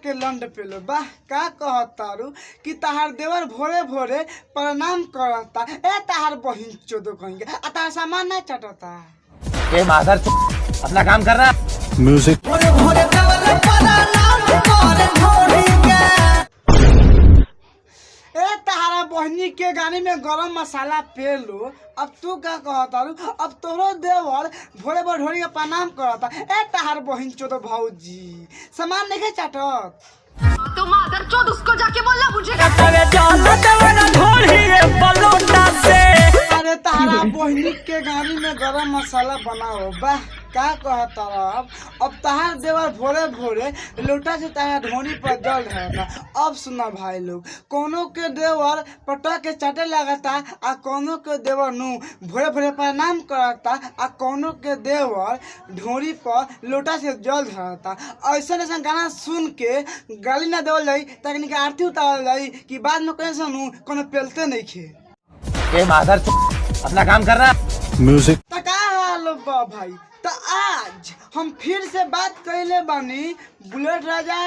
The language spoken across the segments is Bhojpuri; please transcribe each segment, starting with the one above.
के लंड पेलो वाह का कहतारू कि तहार देवर भोरे भोरे प्रणाम करता ए तहार बहिन चोदो कहेंगे आ तहार सामान ना चटता ए माधर अपना काम कर रहा म्यूजिक भोरे भोरे देवर प्रणाम करे ढोली के ए तहारा बहनी के गाने में गरम मसाला पेलो अब तू क्या कहतारू अब तोरो देवर भोरे भोरे ढोली के प्रणाम करता ए तहार बहिन चोदो भौजी सामान नहीं चटत तो मादर चोद उसको जाके बोलना मुझे अरे तारा बहनी के गाड़ी में गरम मसाला बनाओ वाह का कहता अब तहार देवर भोरे भोरे लोटा से तारा ढोनी पर जल रहता। अब सुना भाई लोग कोनो के देवर पटा के चाटे लगाता आ कोनो के देवर नु भोरे भोरे प्रणाम करता आ कोनो के देवर ढोनी पर लोटा से जल रहता। ऐसा ऐसा गाना सुन के गाली ना देवल जाई ताकि के आरती उतारल जाई कि बाद में कैसे नु कोनो पेलते नहीं खे। ए माधर अपना काम कर रहा म्यूजिक का हाल बा भाई तो आज हम फिर से बात कैले बानी बुलेट राजा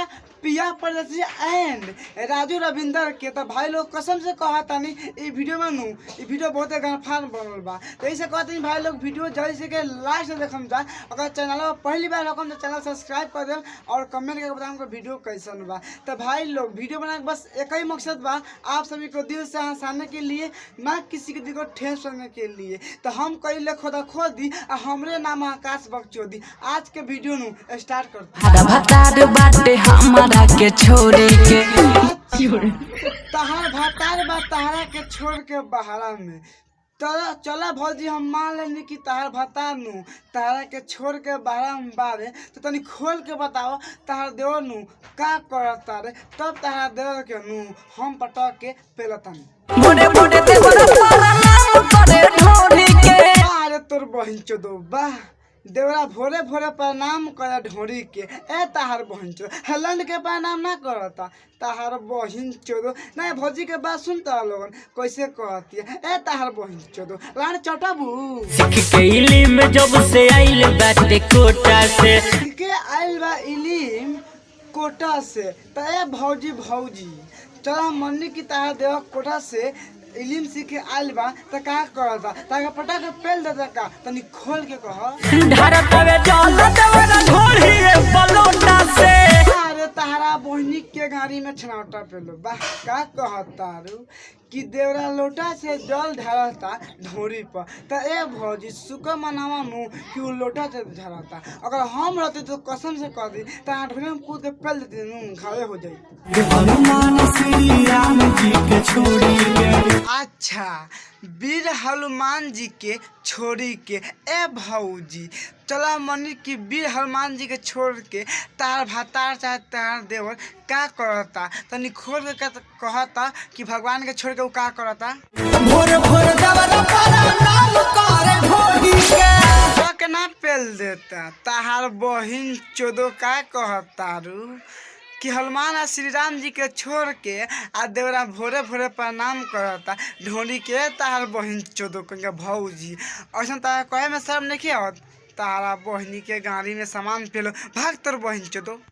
पिया परदेसी एंड राजू रविंदर के। तो भाई लोग कसम से कहता नहीं ये वीडियो में नू ये वीडियो बहुत गनफान बनल बा तो ऐसे कहते हैं भाई लोग वीडियो जल्दी से के लास्ट में देखम जा। अगर चैनल पर पहली बार रकम तो चैनल सब्सक्राइब कर देम और कमेंट करके बताएं कि वीडियो कैसन बा। तो भाई लोग वीडियो बनाने का बस एक ही मकसद बा आप सभी को दिल से हंसाने के लिए ना किसी के दिल को ठेस करने के लिए। तो हम कैले खुदा खो दी और हमरे नाम आकाश बक्चौदी। आज के वीडियो नु स्टार्ट करते के छोड़े के तहार भातार बा तहारा के छोड़ के बहारा में चला भौजी हम मान लेनी कि तहार भातार नु तहारा के छोड़ के बहारा में बारे तो तनी खोल के बताओ तहार देवर नु का करता रे तब तहार देवर के नु हम पटक के पेलतन मोड़े मोड़े देवर प्रणाम करे ढोली के अरे तोर बहिन चोदो वाह देवरा भोरे भोरे प्रणाम करे ढोरी के ए तहार बहिन चोदो हेलैंड के प्रणाम ना करता तहार बहिन चोदो ना भौजी के बात सुनता लोगन कैसे कहती है ए तहार बहिन चोदो लान चटाबू सीख के इलिम जब से आइल बाटे कोटा से के आइल बा इलिम कोटा से त ए भौजी भौजी चला मन्नी की तहार देवा कोटा से इलिम सीखे आइल बा त का करता ताके पटा के पेल देता का तनी खोल के कह धरतवे जल देवर ढोली बलोटा से अरे तहारा बहनी के गाड़ी में छनावटा पेलो बा का कहतारू कि देवरा लोटा से जल ढारता ढोरी पर त ए भौजी सुख मनावा नु कि वो लोटा से ढारता। अगर हम रहते तो कसम से कह दी त ढोरी में कूद के पेल देते नु घावे हो जाई। हनुमान श्री राम जी के छोड़ी के अच्छा वीर हनुमान जी के छोड़ी के ए भौजी चला मनी की वीर हनुमान जी के छोड़ के तार भातार चाहे तार देवर का करता तनी खोल के कहता कि भगवान के छोड़ के वो का करता भोर भोर देवर प्रणाम करे ढोली के ना पेल देता ताहार बहिन चोदो का कहतारू कि हनुमान आ श्री राम जी के छोड़ के आ देवरा भोरे भोरे प्रणाम करता ढोली के तार बहिन चोदो कहेंगे भौजी ऐसा तारा कहे में शर्म नहीं आवत तारा बहनी के गाड़ी में सामान पेलो भाग तोर बहिन चोदो।